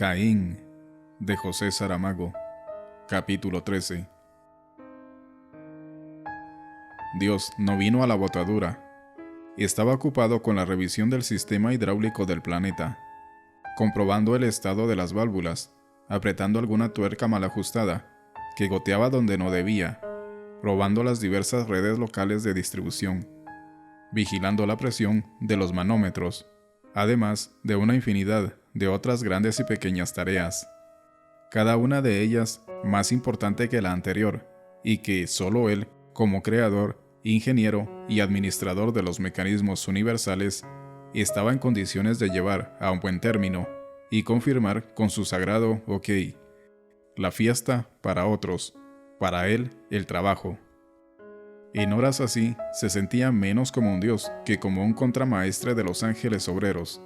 Caín, de José Saramago. Capítulo 13. Dios no vino a la botadura. Estaba ocupado con la revisión del sistema hidráulico del planeta, comprobando el estado de las válvulas, apretando alguna tuerca mal ajustada, que goteaba donde no debía, probando las diversas redes locales de distribución, vigilando la presión de los manómetros, además de una infinidad de otras grandes y pequeñas tareas, cada una de ellas más importante que la anterior, y que solo él, como creador, ingeniero y administrador de los mecanismos universales, estaba en condiciones de llevar a un buen término y confirmar con su sagrado ok. La fiesta para otros, para él el trabajo. En horas así se sentía menos como un dios que como un contramaestre de los ángeles obreros,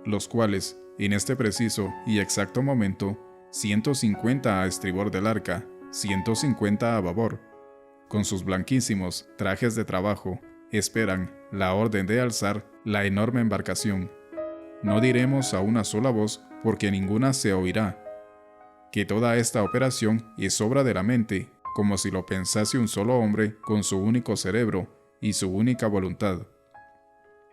los cuales, en este preciso y exacto momento, 150 a estribor del arca, 150 a babor, con sus blanquísimos trajes de trabajo, esperan la orden de alzar la enorme embarcación. No diremos a una sola voz, porque ninguna se oirá, que toda esta operación es obra de la mente, como si lo pensase un solo hombre con su único cerebro y su única voluntad.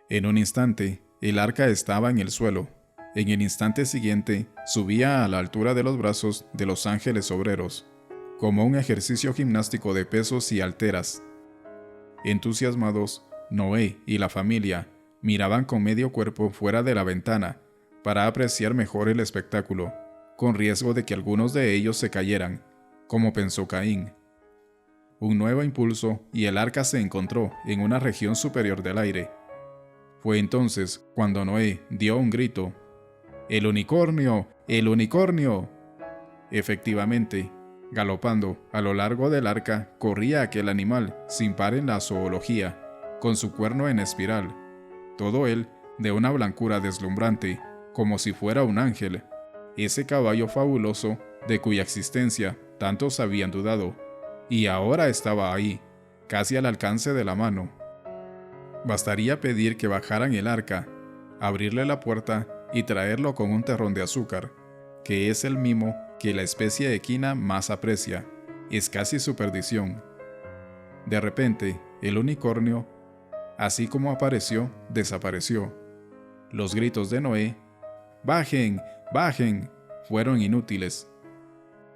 En un instante, el arca estaba en el suelo. En el instante siguiente, subía a la altura de los brazos de los ángeles obreros, como un ejercicio gimnástico de pesos y halteras. Entusiasmados, Noé y la familia miraban con medio cuerpo fuera de la ventana para apreciar mejor el espectáculo, con riesgo de que algunos de ellos se cayeran, como pensó Caín. Un nuevo impulso y el arca se encontró en una región superior del aire. Fue entonces cuando Noé dio un grito: ¡El unicornio! ¡El unicornio! Efectivamente, galopando a lo largo del arca corría aquel animal sin par en la zoología, con su cuerno en espiral, todo él de una blancura deslumbrante, como si fuera un ángel, ese caballo fabuloso de cuya existencia tantos habían dudado, y ahora estaba ahí, casi al alcance de la mano. Bastaría pedir que bajaran el arca, abrirle la puerta y traerlo con un terrón de azúcar, que es el mimo que la especie equina más aprecia, es casi su perdición. De repente, el unicornio, así como apareció, desapareció. Los gritos de Noé: ¡Bajen! ¡Bajen!, fueron inútiles.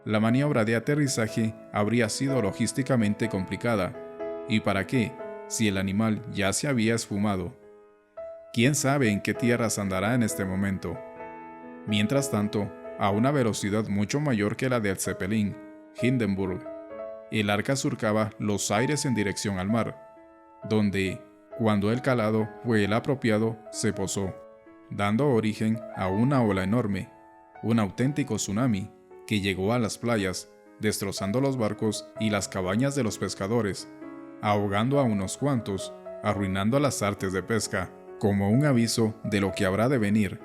La maniobra de aterrizaje habría sido logísticamente complicada. ¿Y para qué, si el animal ya se había esfumado? ¿Quién sabe en qué tierras andará en este momento? Mientras tanto, a una velocidad mucho mayor que la del Zeppelin Hindenburg, el arca surcaba los aires en dirección al mar, donde, cuando el calado fue el apropiado, se posó, dando origen a una ola enorme, un auténtico tsunami, que llegó a las playas, destrozando los barcos y las cabañas de los pescadores, ahogando a unos cuantos, arruinando las artes de pesca, como un aviso de lo que habrá de venir.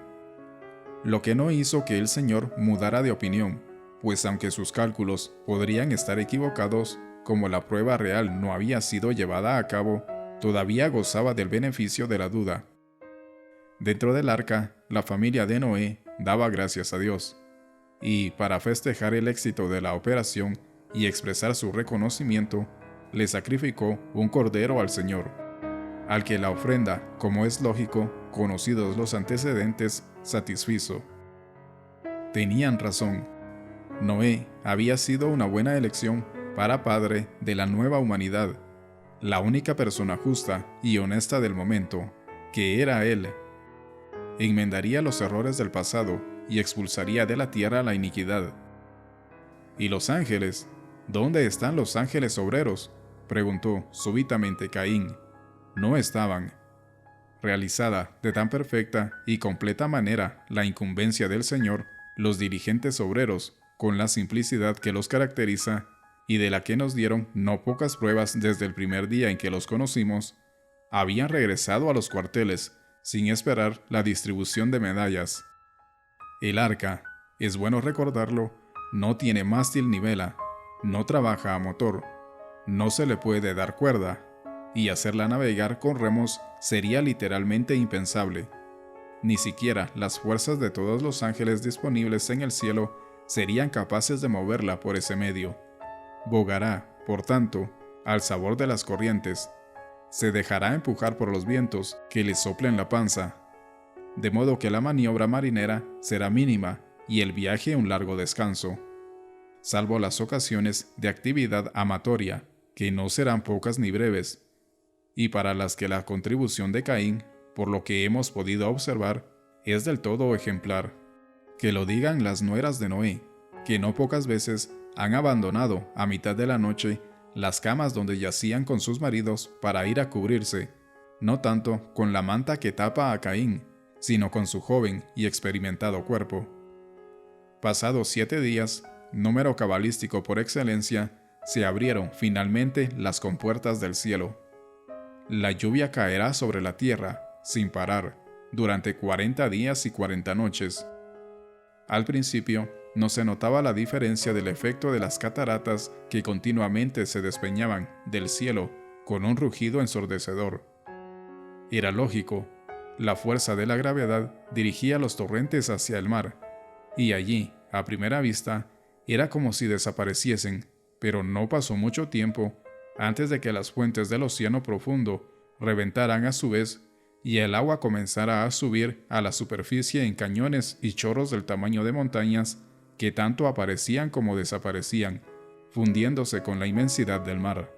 Lo que no hizo que el Señor mudara de opinión, pues aunque sus cálculos podrían estar equivocados, como la prueba real no había sido llevada a cabo, todavía gozaba del beneficio de la duda. Dentro del arca, la familia de Noé daba gracias a Dios, y para festejar el éxito de la operación y expresar su reconocimiento, le sacrificó un cordero al Señor, al que la ofrenda, como es lógico, conocidos los antecedentes, satisfizo. Tenían razón. Noé había sido una buena elección para padre de la nueva humanidad, la única persona justa y honesta del momento, que era él. Enmendaría los errores del pasado y expulsaría de la tierra la iniquidad. ¿Y los ángeles? ¿Dónde están los ángeles obreros?, preguntó súbitamente Caín. No estaban. Realizada de tan perfecta y completa manera la incumbencia del Señor, los dirigentes obreros, con la simplicidad que los caracteriza y de la que nos dieron no pocas pruebas desde el primer día en que los conocimos, habían regresado a los cuarteles sin esperar la distribución de medallas. El arca, es bueno recordarlo, no tiene mástil ni vela, no trabaja a motor, no se le puede dar cuerda, y hacerla navegar con remos sería literalmente impensable. Ni siquiera las fuerzas de todos los ángeles disponibles en el cielo serían capaces de moverla por ese medio. Bogará, por tanto, al sabor de las corrientes. Se dejará empujar por los vientos que le soplen la panza. De modo que la maniobra marinera será mínima y el viaje un largo descanso. Salvo las ocasiones de actividad amatoria, que no serán pocas ni breves, y para las que la contribución de Caín, por lo que hemos podido observar, es del todo ejemplar. Que lo digan las nueras de Noé, que no pocas veces han abandonado a mitad de la noche las camas donde yacían con sus maridos para ir a cubrirse, no tanto con la manta que tapa a Caín, sino con su joven y experimentado cuerpo. Pasados 7 días, número cabalístico por excelencia, se abrieron finalmente las compuertas del cielo. La lluvia caerá sobre la tierra, sin parar, durante 40 días y 40 noches. Al principio, no se notaba la diferencia del efecto de las cataratas que continuamente se despeñaban del cielo con un rugido ensordecedor. Era lógico, la fuerza de la gravedad dirigía los torrentes hacia el mar, y allí, a primera vista, era como si desapareciesen, pero no pasó mucho tiempo antes de que las fuentes del océano profundo reventaran a su vez y el agua comenzara a subir a la superficie en cañones y chorros del tamaño de montañas que tanto aparecían como desaparecían, fundiéndose con la inmensidad del mar.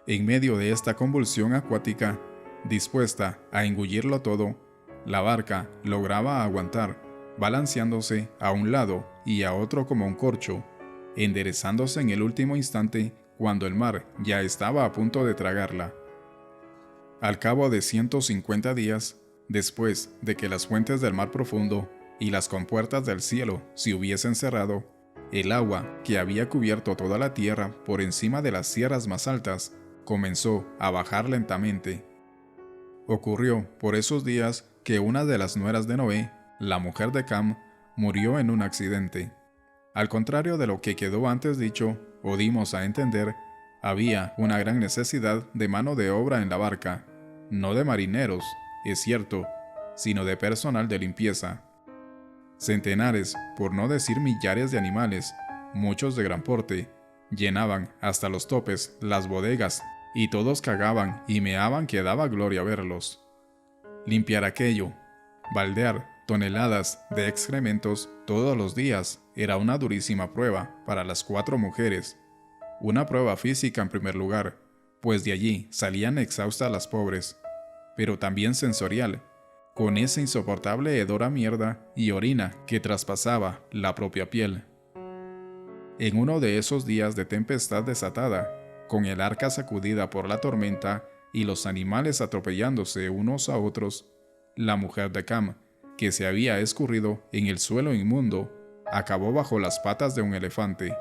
En medio de esta convulsión acuática, dispuesta a engullirlo todo, la barca lograba aguantar, balanceándose a un lado y a otro como un corcho, enderezándose en el último instante cuando el mar ya estaba a punto de tragarla. Al cabo de 150 días, después de que las fuentes del mar profundo y las compuertas del cielo se hubiesen cerrado, el agua que había cubierto toda la tierra por encima de las sierras más altas comenzó a bajar lentamente. Ocurrió por esos días que una de las nueras de Noé, la mujer de Cam, murió en un accidente. Al contrario de lo que quedó antes dicho, o dimos a entender, había una gran necesidad de mano de obra en la barca, no de marineros, es cierto, sino de personal de limpieza. Centenares, por no decir millares de animales, muchos de gran porte, llenaban hasta los topes las bodegas y todos cagaban y meaban que daba gloria verlos. Limpiar aquello, baldear toneladas de excrementos todos los días era una durísima prueba para las 4 mujeres. Una prueba física en primer lugar, pues de allí salían exhaustas las pobres, pero también sensorial, con ese insoportable hedor a mierda y orina que traspasaba la propia piel. En uno de esos días de tempestad desatada, con el arca sacudida por la tormenta y los animales atropellándose unos a otros, la mujer de Cam, que se había escurrido en el suelo inmundo, acabó bajo las patas de un elefante.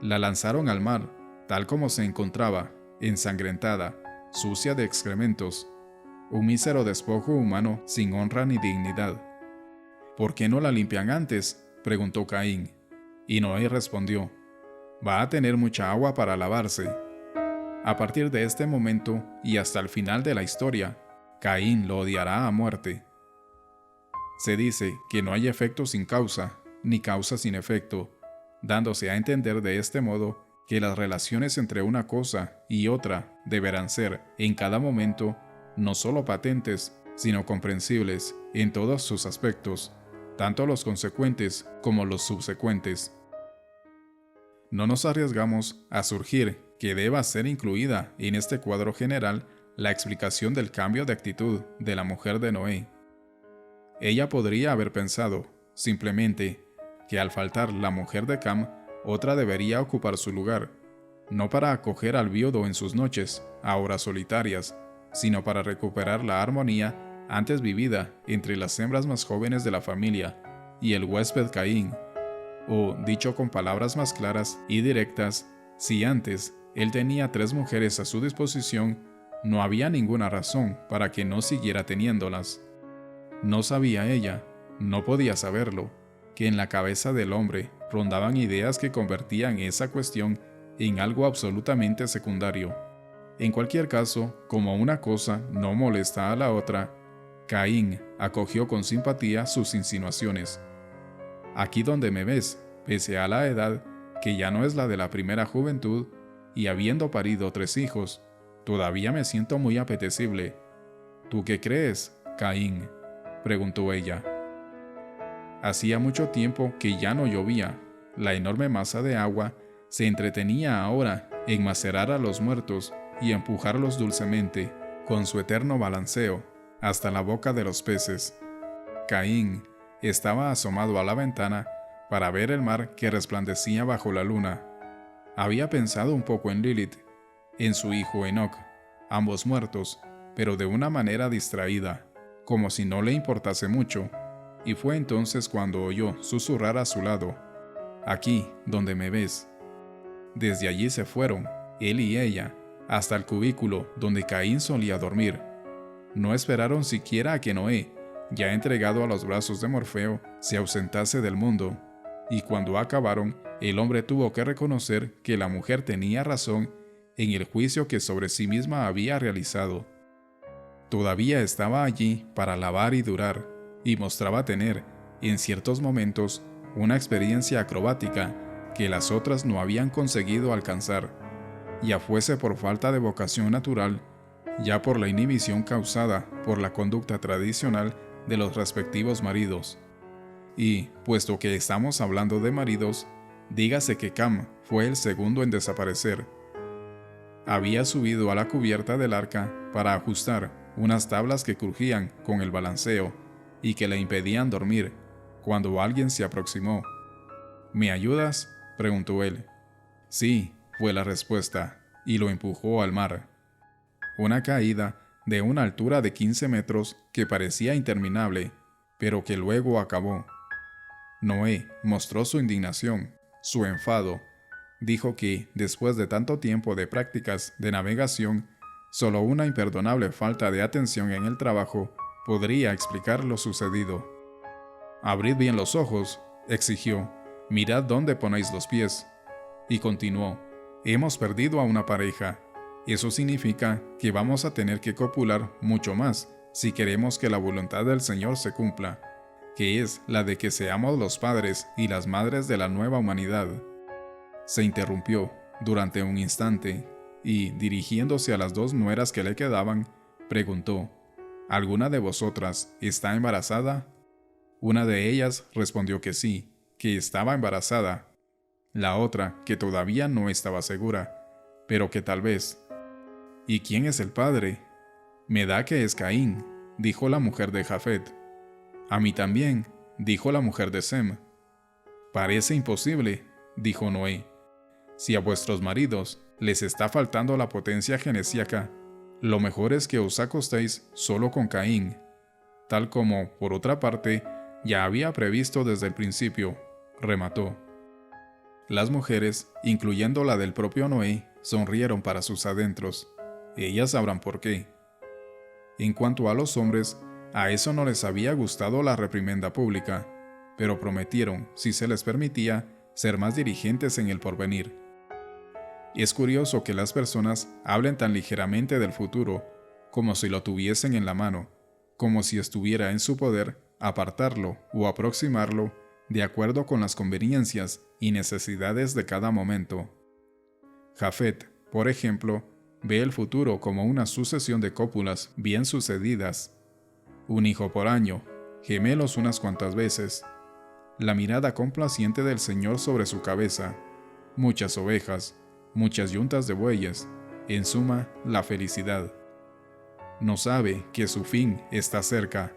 La lanzaron al mar, tal como se encontraba, ensangrentada, sucia de excrementos, un mísero despojo humano sin honra ni dignidad. ¿Por qué no la limpian antes?, preguntó Caín, y Noé respondió: va a tener mucha agua para lavarse. A partir de este momento y hasta el final de la historia, Caín lo odiará a muerte. Se dice que no hay efecto sin causa, ni causa sin efecto, dándose a entender de este modo que las relaciones entre una cosa y otra deberán ser, en cada momento, no solo patentes, sino comprensibles en todos sus aspectos, tanto los consecuentes como los subsecuentes. No nos arriesgamos a surgir que deba ser incluida en este cuadro general la explicación del cambio de actitud de la mujer de Noé. Ella podría haber pensado, simplemente, que al faltar la mujer de Cam, otra debería ocupar su lugar, no para acoger al viudo en sus noches, a horas solitarias, sino para recuperar la armonía antes vivida entre las hembras más jóvenes de la familia y el huésped Caín. O, dicho con palabras más claras y directas, si antes él tenía 3 mujeres a su disposición, no había ninguna razón para que no siguiera teniéndolas. No sabía ella, no podía saberlo, que en la cabeza del hombre rondaban ideas que convertían esa cuestión en algo absolutamente secundario. En cualquier caso, como una cosa no molesta a la otra, Caín acogió con simpatía sus insinuaciones. Aquí donde me ves, pese a la edad, que ya no es la de la primera juventud, y habiendo parido 3 hijos, todavía me siento muy apetecible. ¿Tú qué crees, Caín?, preguntó ella. Hacía mucho tiempo que ya no llovía. La enorme masa de agua se entretenía ahora en macerar a los muertos y empujarlos dulcemente, con su eterno balanceo, hasta la boca de los peces. Caín estaba asomado a la ventana para ver el mar que resplandecía bajo la luna. Había pensado un poco en Lilith, en su hijo Enoch, ambos muertos, pero de una manera distraída, como si no le importase mucho, y fue entonces cuando oyó susurrar a su lado: «Aquí, donde me ves». Desde allí se fueron, él y ella, hasta el cubículo donde Caín solía dormir. No esperaron siquiera a que Noé, ya entregado a los brazos de Morfeo, se ausentase del mundo, y cuando acabaron, el hombre tuvo que reconocer que la mujer tenía razón en el juicio que sobre sí misma había realizado. Todavía estaba allí para lavar y durar, y mostraba tener, en ciertos momentos, una experiencia acrobática que las otras no habían conseguido alcanzar, ya fuese por falta de vocación natural, ya por la inhibición causada por la conducta tradicional de los respectivos maridos. Y, puesto que estamos hablando de maridos, dígase que Cam fue el segundo en desaparecer. Había subido a la cubierta del arca para ajustar unas tablas que crujían con el balanceo y que le impedían dormir, cuando alguien se aproximó. «¿Me ayudas?», preguntó él. «Sí», fue la respuesta, y lo empujó al mar. Una caída de una altura de 15 metros que parecía interminable, pero que luego acabó. Noé mostró su indignación, su enfado. Dijo que, después de tanto tiempo de prácticas de navegación, solo una imperdonable falta de atención en el trabajo podría explicar lo sucedido. «Abrid bien los ojos», exigió, «mirad dónde ponéis los pies». Y continuó: «Hemos perdido a una pareja. Eso significa que vamos a tener que copular mucho más si queremos que la voluntad del Señor se cumpla, que es la de que seamos los padres y las madres de la nueva humanidad». Se interrumpió durante un instante y, dirigiéndose a las 2 nueras que le quedaban, preguntó: «¿Alguna de vosotras está embarazada?». Una de ellas respondió que sí, que estaba embarazada. La otra, que todavía no estaba segura, pero que tal vez. «¿Y quién es el padre?». «Me da que es Caín», dijo la mujer de Jafet. «A mí también», dijo la mujer de Sem. «Parece imposible», dijo Noé. «Si a vuestros maridos les está faltando la potencia genesíaca, lo mejor es que os acostéis solo con Caín, tal como, por otra parte, ya había previsto desde el principio», remató. Las mujeres, incluyendo la del propio Noé, sonrieron para sus adentros. Ellas sabrán por qué. En cuanto a los hombres, a eso no les había gustado la reprimenda pública, pero prometieron, si se les permitía, ser más dirigentes en el porvenir. Es curioso que las personas hablen tan ligeramente del futuro, como si lo tuviesen en la mano, como si estuviera en su poder apartarlo o aproximarlo de acuerdo con las conveniencias y necesidades de cada momento. Jafet, por ejemplo, ve el futuro como una sucesión de cópulas bien sucedidas. Un hijo por año, gemelos unas cuantas veces, la mirada complaciente del Señor sobre su cabeza, muchas ovejas, muchas yuntas de bueyes, en suma, la felicidad. No sabe que su fin está cerca,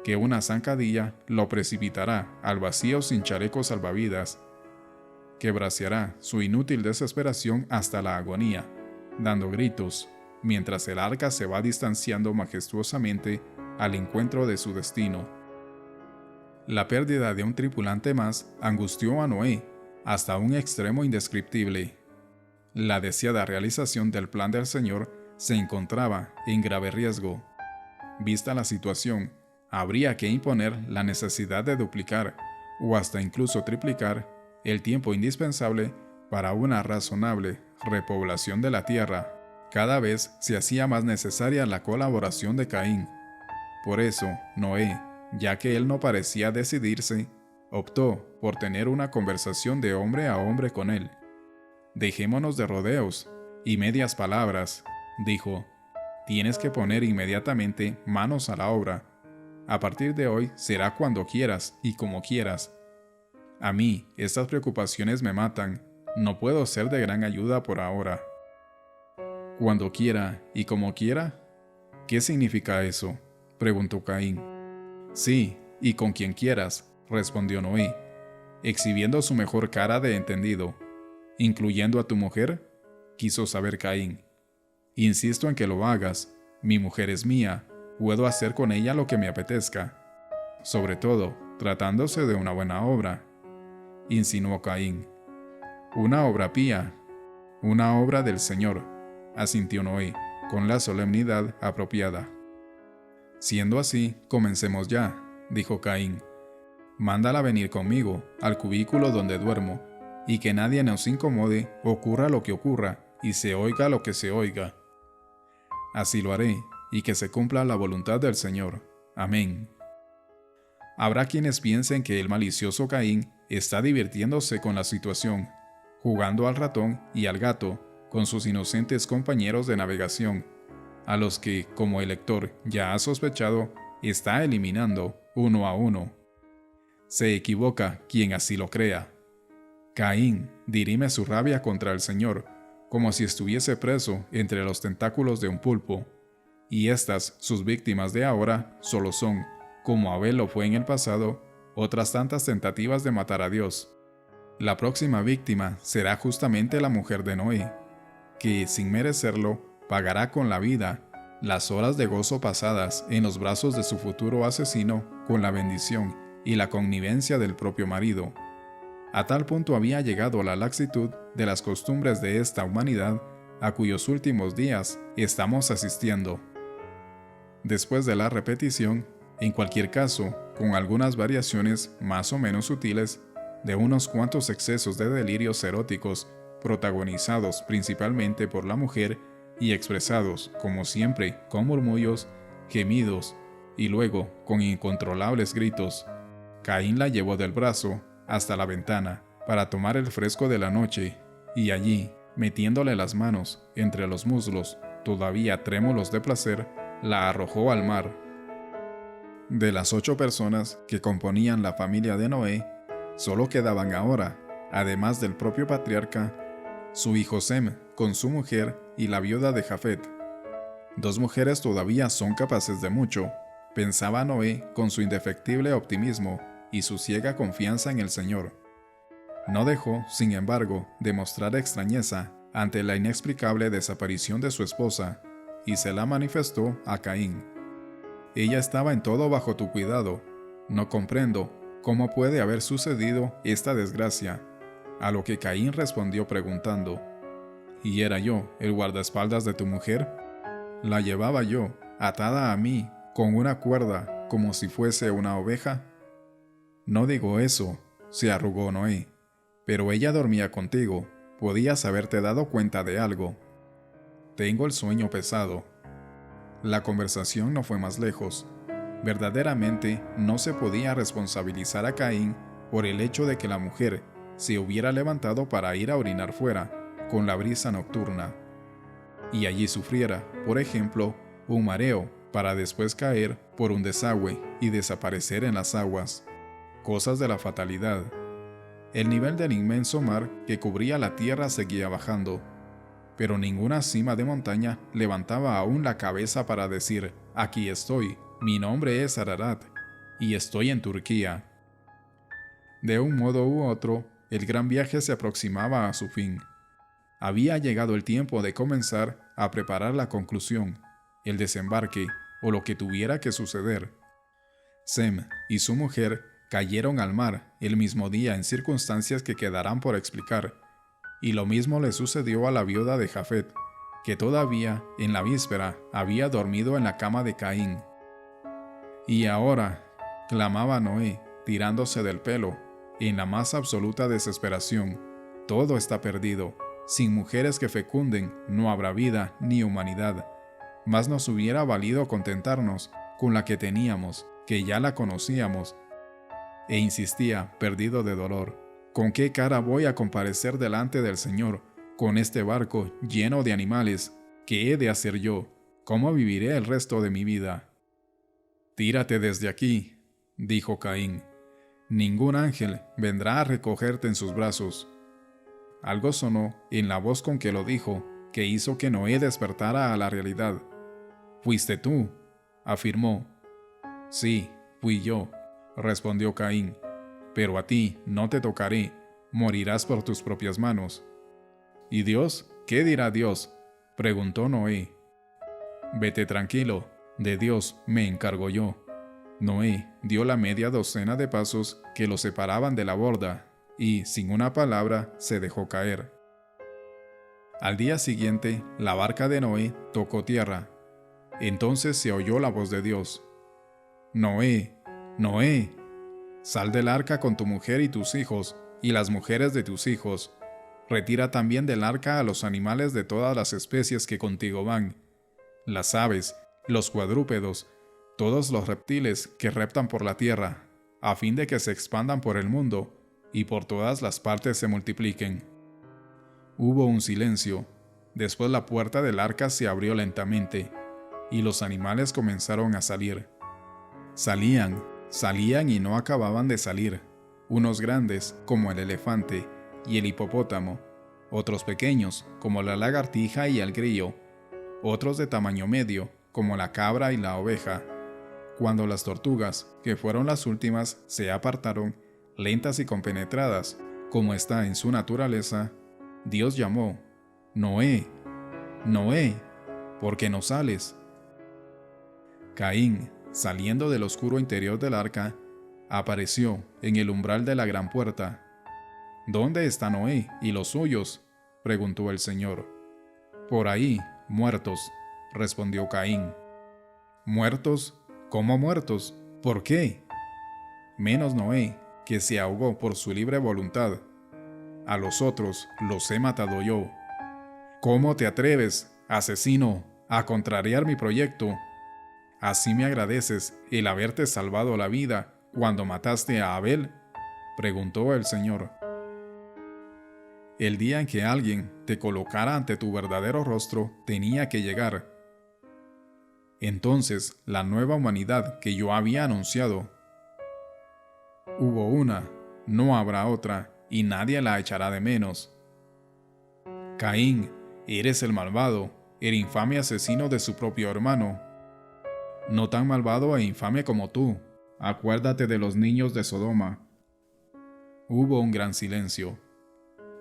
que una zancadilla lo precipitará al vacío sin chaleco salvavidas, que braceará su inútil desesperación hasta la agonía, dando gritos, mientras el arca se va distanciando majestuosamente al encuentro de su destino. La pérdida de un tripulante más angustió a Noé hasta un extremo indescriptible. La deseada realización del plan del Señor se encontraba en grave riesgo. Vista la situación, habría que imponer la necesidad de duplicar, o hasta incluso triplicar, el tiempo indispensable para una razonable repoblación de la tierra. Cada vez se hacía más necesaria la colaboración de Caín. Por eso, Noé, ya que él no parecía decidirse, optó por tener una conversación de hombre a hombre con él. «Dejémonos de rodeos y medias palabras», dijo. «Tienes que poner inmediatamente manos a la obra. A partir de hoy será cuando quieras y como quieras. A mí, estas preocupaciones me matan. No puedo ser de gran ayuda por ahora». «Cuando quiera y como quiera». «¿Qué significa eso?», preguntó Caín. «Sí, y con quien quieras», respondió Noé, exhibiendo su mejor cara de entendido. «¿Incluyendo a tu mujer?», quiso saber Caín. «Insisto en que lo hagas. Mi mujer es mía. Puedo hacer con ella lo que me apetezca. Sobre todo, tratándose de una buena obra», insinuó Caín. «Una obra pía. Una obra del Señor», asintió Noé, con la solemnidad apropiada. «Siendo así, comencemos ya», dijo Caín. «Mándala venir conmigo, al cubículo donde duermo, y que nadie nos incomode, ocurra lo que ocurra, y se oiga lo que se oiga. Así lo haré, y que se cumpla la voluntad del Señor. Amén». Habrá quienes piensen que el malicioso Caín está divirtiéndose con la situación, jugando al ratón y al gato con sus inocentes compañeros de navegación, a los que, como el lector ya ha sospechado, está eliminando uno a uno. Se equivoca quien así lo crea. Caín dirime su rabia contra el Señor, como si estuviese preso entre los tentáculos de un pulpo, y estas, sus víctimas de ahora, solo son, como Abel lo fue en el pasado, otras tantas tentativas de matar a Dios. La próxima víctima será justamente la mujer de Noé, que, sin merecerlo, pagará con la vida las horas de gozo pasadas en los brazos de su futuro asesino con la bendición y la connivencia del propio marido. A tal punto había llegado la laxitud de las costumbres de esta humanidad a cuyos últimos días estamos asistiendo. Después de la repetición, en cualquier caso, con algunas variaciones más o menos sutiles, de unos cuantos excesos de delirios eróticos protagonizados principalmente por la mujer y expresados, como siempre, con murmullos, gemidos y luego con incontrolables gritos, Caín la llevó del brazo hasta la ventana para tomar el fresco de la noche, y allí, metiéndole las manos entre los muslos, todavía trémulos de placer, la arrojó al mar. De las 8 personas que componían la familia de Noé, solo quedaban ahora, además del propio patriarca, su hijo Sem con su mujer y la viuda de Jafet. 2 mujeres todavía son capaces de mucho, pensaba Noé con su indefectible optimismo y su ciega confianza en el Señor. No dejó, sin embargo, de mostrar extrañeza ante la inexplicable desaparición de su esposa, y se la manifestó a Caín. «Ella estaba en todo bajo tu cuidado. No comprendo cómo puede haber sucedido esta desgracia», a lo que Caín respondió preguntando: «¿Y era yo el guardaespaldas de tu mujer? ¿La llevaba yo, atada a mí, con una cuerda, como si fuese una oveja?» «No digo eso», se arrugó Noé, «pero ella dormía contigo, podías haberte dado cuenta de algo». «Tengo el sueño pesado». La conversación no fue más lejos. Verdaderamente no se podía responsabilizar a Caín por el hecho de que la mujer se hubiera levantado para ir a orinar fuera, con la brisa nocturna, y allí sufriera, por ejemplo, un mareo para después caer por un desagüe y desaparecer en las aguas. Cosas de la fatalidad. El nivel del inmenso mar que cubría la tierra seguía bajando, pero ninguna cima de montaña levantaba aún la cabeza para decir: «Aquí estoy, mi nombre es Ararat, y estoy en Turquía». De un modo u otro, el gran viaje se aproximaba a su fin. Había llegado el tiempo de comenzar a preparar la conclusión, el desembarque o lo que tuviera que suceder. Sem y su mujer cayeron al mar el mismo día en circunstancias que quedarán por explicar, y lo mismo le sucedió a la viuda de Jafet, que todavía en la víspera había dormido en la cama de Caín. «Y ahora», clamaba Noé, tirándose del pelo, en la más absoluta desesperación, «todo está perdido. Sin mujeres que fecunden no habrá vida ni humanidad. Más nos hubiera valido contentarnos con la que teníamos, que ya la conocíamos. E insistía, perdido de dolor: ¿con qué cara voy a comparecer delante del Señor con este barco lleno de animales? ¿Qué he de hacer yo? ¿Cómo viviré el resto de mi vida? Tírate desde aquí, dijo Caín. Ningún ángel vendrá a recogerte en sus brazos. Algo sonó en la voz con que lo dijo, que hizo que Noé despertara a la realidad. «¿Fuiste tú?», afirmó. «Sí, fui yo», respondió Caín. «Pero a ti no te tocaré, morirás por tus propias manos». «¿Y Dios? ¿Qué dirá Dios?», preguntó Noé. «Vete tranquilo, de Dios me encargo yo». Noé dio la media docena de pasos que lo separaban de la borda y, sin una palabra, se dejó caer. Al día siguiente, la barca de Noé tocó tierra. Entonces se oyó la voz de Dios: «Noé, Noé, sal del arca con tu mujer y tus hijos, y las mujeres de tus hijos. Retira también del arca a los animales de todas las especies que contigo van, las aves, los cuadrúpedos, todos los reptiles que reptan por la tierra, a fin de que se expandan por el mundo y por todas las partes se multipliquen». Hubo un silencio. Después la puerta del arca se abrió lentamente, y los animales comenzaron a salir. Salían y no acababan de salir, unos grandes, como el elefante y el hipopótamo, otros pequeños, como la lagartija y el grillo, otros de tamaño medio, como la cabra y la oveja. Cuando las tortugas, que fueron las últimas, se apartaron, lentas y compenetradas, como está en su naturaleza, Dios llamó: «Noé, Noé, ¿por qué no sales?». Caín, saliendo del oscuro interior del arca, apareció en el umbral de la gran puerta. «¿Dónde está Noé y los suyos?», preguntó el Señor. «Por ahí, muertos», respondió Caín. «¿Muertos? ¿Cómo muertos? ¿Por qué?». «Menos Noé, que se ahogó por su libre voluntad. A los otros los he matado yo». «¿Cómo te atreves, asesino, a contrariar mi proyecto? ¿Así me agradeces el haberte salvado la vida cuando mataste a Abel?», preguntó el Señor. El día en que alguien te colocara ante tu verdadero rostro tenía que llegar. Entonces la nueva humanidad que yo había anunciado: «Hubo una, no habrá otra, y nadie la echará de menos». «Caín, eres el malvado, el infame asesino de su propio hermano. No tan malvado e infame como tú. Acuérdate de los niños de Sodoma». Hubo un gran silencio.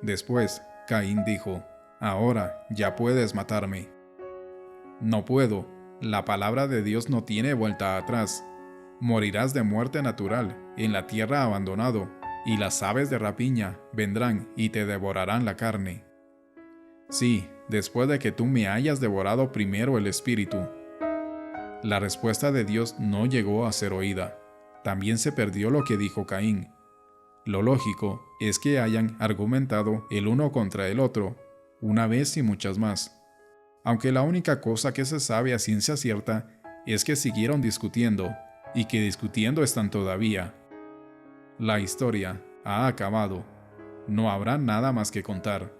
Después, Caín dijo: «Ahora ya puedes matarme». «No puedo. La palabra de Dios no tiene vuelta atrás. Morirás de muerte natural en la tierra abandonado, y las aves de rapiña vendrán y te devorarán la carne». «Sí, después de que tú me hayas devorado primero el espíritu». La respuesta de Dios no llegó a ser oída. También se perdió lo que dijo Caín. Lo lógico es que hayan argumentado el uno contra el otro, una vez y muchas más. Aunque la única cosa que se sabe a ciencia cierta es que siguieron discutiendo, y que discutiendo están todavía. La historia ha acabado. No habrá nada más que contar.